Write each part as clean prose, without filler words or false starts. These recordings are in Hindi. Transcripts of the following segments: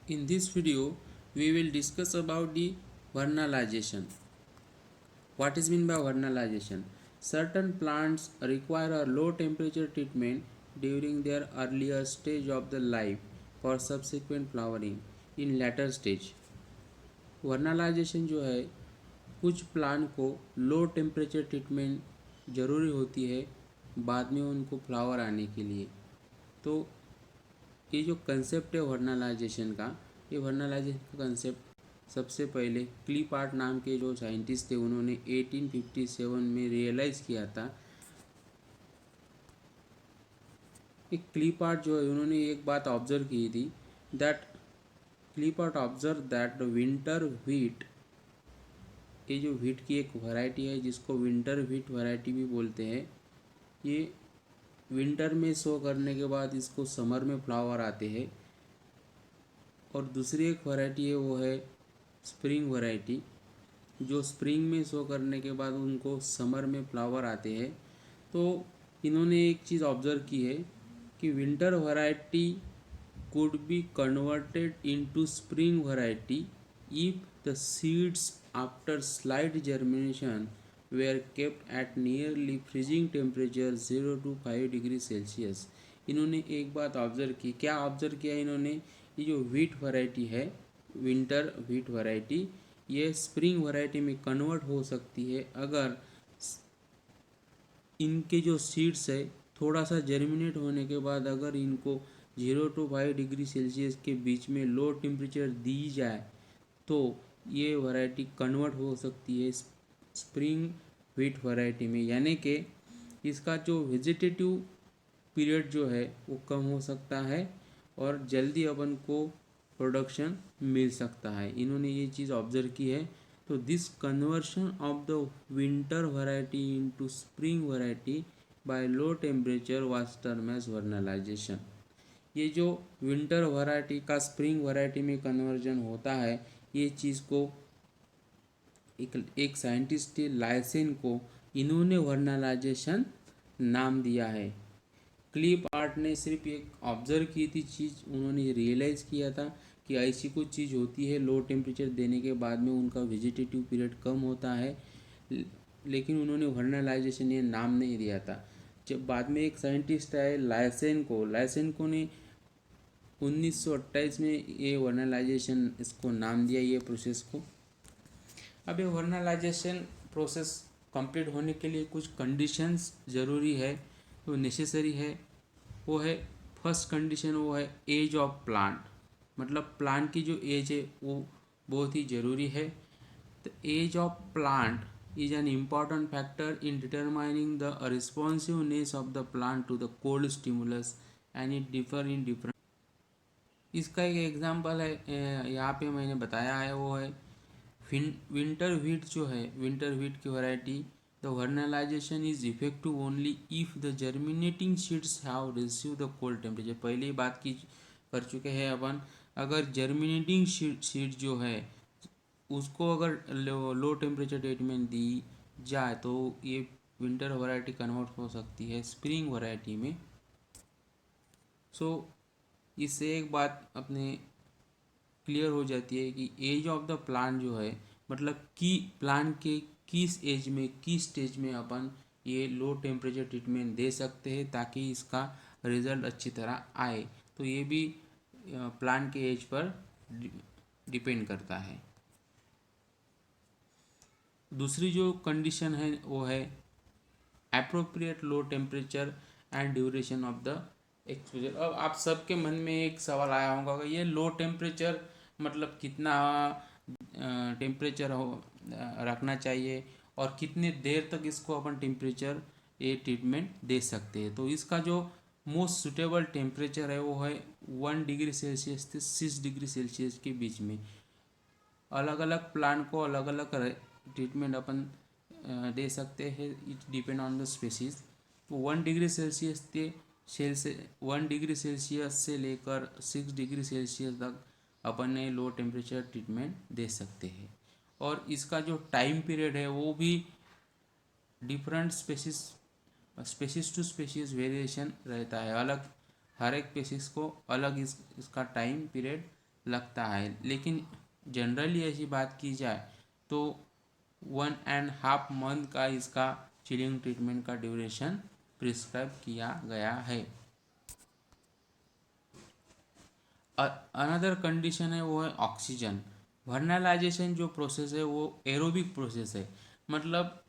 In this video, we will discuss about the vernalization. What is meant by vernalization? Certain plants require a low temperature treatment during their earlier stage of the life for subsequent flowering in later stage. Vernalization जो है कुछ प्लांट को लो टेम्परेचर ट्रीटमेंट ज़रूरी होती है बाद में उनको फ्लावर आने के लिए। तो ये जो कंसेप्ट है वर्नलाइजेशन का, ये वर्नलाइजेशन का कंसेप्ट सबसे पहले क्लीपार्ट नाम के जो साइंटिस्ट थे उन्होंने 1857 में रियलाइज़ किया था। एक क्लीपार्ट जो है उन्होंने एक बात ऑब्जर्व की थी that Klippart observe that winter wheat, ये जो व्हीट की एक वैरायटी है जिसको विंटर व्हीट वैरायटी भी बोलते हैं, ये विंटर में सो करने के बाद इसको समर में फ्लावर आते हैं। और दूसरी एक वैरायटी है वो है स्प्रिंग वैरायटी, जो स्प्रिंग में सो करने के बाद उनको समर में फ्लावर आते हैं। तो इन्होंने एक चीज़ ऑब्जर्व की है कि winter variety could be converted into spring variety if the seeds after slight germination were kept at nearly freezing temperature 0 to 5 degree Celsius. इन्होंने एक बात ऑब्जर्व की, क्या ऑब्जर्व किया इन्होंने, ये जो व्हीट वैरायटी है विंटर व्हीट वैरायटी, ये स्प्रिंग वैरायटी में कन्वर्ट हो सकती है अगर इनके जो सीड्स है थोड़ा सा जर्मिनेट होने के बाद अगर इनको 0 to 5 डिग्री सेल्सियस के बीच में लो टेम्परेचर दी जाए तो ये वैरायटी कन्वर्ट हो सकती है स्प्रिंग व्हीट वैरायटी में। यानी कि इसका जो वेजिटेटिव पीरियड जो है वो कम हो सकता है और जल्दी अपन को प्रोडक्शन मिल सकता है। इन्होंने ये चीज़ ऑब्जर्व की है। तो this conversion of the winter variety into spring variety by low temperature was term as vernalization. ये जो विंटर वैरायटी का स्प्रिंग वैरायटी में कन्वर्जन होता है, ये चीज़ को एक साइंटिस्ट थे लाइसेन को, इन्होंने वर्नलाइजेशन नाम दिया है। क्लिप आर्ट ने सिर्फ एक ऑब्जर्व की थी चीज़, उन्होंने रियलाइज़ किया था कि ऐसी कुछ चीज़ होती है लो टेम्परेचर देने के बाद में उनका वेजिटेटिव पीरियड कम होता है, लेकिन उन्होंने वर्नलाइजेशन ये नाम नहीं दिया था। जब बाद में एक साइंटिस्ट आए लाइसेनको ने 1928 में ये वर्नलाइजेशन इसको नाम दिया, ये प्रोसेस को। अब ये वर्नलाइजेशन प्रोसेस कंप्लीट होने के लिए कुछ कंडीशंस ज़रूरी है, वो नेसेसरी है। वो है फर्स्ट कंडीशन, वो है एज ऑफ प्लांट, मतलब प्लांट की जो एज है वो बहुत ही ज़रूरी है। The age of plant is an important factor in determining the responsiveness of the plant to the cold stimulus and it differ in different. इसका एक एग्जांपल है यहाँ पे मैंने बताया है, वो है विंटर व्हीट जो है, विंटर व्हीट की variety, the vernalization is effective only if the germinating seeds have receive the cold temperature. पहले ही बात की कर चुके हैं अपन, अगर जर्मिनेटिंग सीड जो है उसको अगर लो टेम्परेचर ट्रीटमेंट दी जाए तो ये विंटर वैरायटी कन्वर्ट हो सकती है स्प्रिंग वैरायटी में। सो इससे एक बात अपने क्लियर हो जाती है कि एज ऑफ द प्लांट जो है, मतलब कि प्लांट के किस एज में किस स्टेज में अपन ये लो टेम्परेचर ट्रीटमेंट दे सकते हैं ताकि इसका रिजल्ट अच्छी तरह आए। तो ये भी प्लांट के एज पर डिपेंड करता है। दूसरी जो कंडीशन है वो है appropriate low temperature and duration of the exposure. अब आप सबके मन में एक सवाल आया होगा कि ये लो टेम्परेचर मतलब कितना टेम्परेचर हो रखना चाहिए और कितने देर तक इसको अपन टेम्परेचर ये ट्रीटमेंट दे सकते हैं। तो इसका जो मोस्ट सुटेबल टेम्परेचर है वो है 1 डिग्री सेल्सियस से 6 डिग्री सेल्सियस के बीच में। अलग अलग प्लांट को अलग अलग ट्रीटमेंट अपन दे सकते हैं, it depend on the species. तो 1 डिग्री सेल्सियस से 1 डिग्री सेल्सियस से लेकर 6 डिग्री सेल्सियस तक अपन ने लो टेम्परेचर ट्रीटमेंट दे सकते हैं। और इसका जो टाइम पीरियड है वो भी different species to species variation रहता है, अलग हर एक स्पेसीज को अलग इसका टाइम पीरियड लगता है, लेकिन जनरली ऐसी बात की जाए तो 1.5 मंथ का इसका चिलिंग ट्रीटमेंट का ड्यूरेशन प्रिस्क्राइब किया गया है। अनदर कंडीशन है वो है ऑक्सीजन। वर्नलाइजेशन जो प्रोसेस है वो एरोबिक प्रोसेस है, मतलब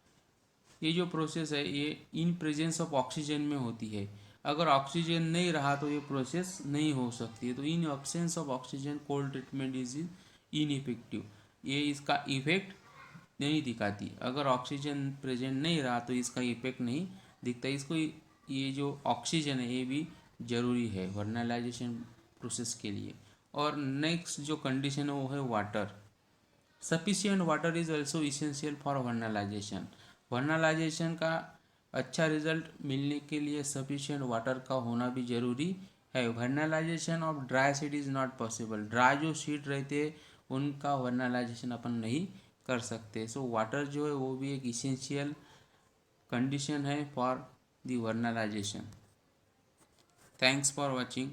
ये जो प्रोसेस है ये इन प्रेजेंस ऑफ ऑक्सीजन में होती है। अगर ऑक्सीजन नहीं रहा तो ये प्रोसेस नहीं हो सकती है। तो in absence of oxygen cold treatment is ineffective, ये इसका इफेक्ट नहीं दिखाती। अगर ऑक्सीजन प्रेजेंट नहीं रहा तो इसका इफेक्ट नहीं दिखता। इसको ये जो ऑक्सीजन है ये भी ज़रूरी है वर्नलाइजेशन प्रोसेस के लिए। और नेक्स्ट जो कंडीशन है वो है water. Sufficient water is also essential for vernalization. Vernalization का अच्छा रिजल्ट मिलने के लिए सफिशिएंट वाटर का होना भी ज़रूरी है। Vernalization of dry seed is not possible. Dry जो सीड रहते हैं उनका वर्नलाइजेशन अपन नहीं कर सकते। सो वाटर जो है वो भी एक इसेंशियल कंडीशन है for the vernalization. Thanks for watching.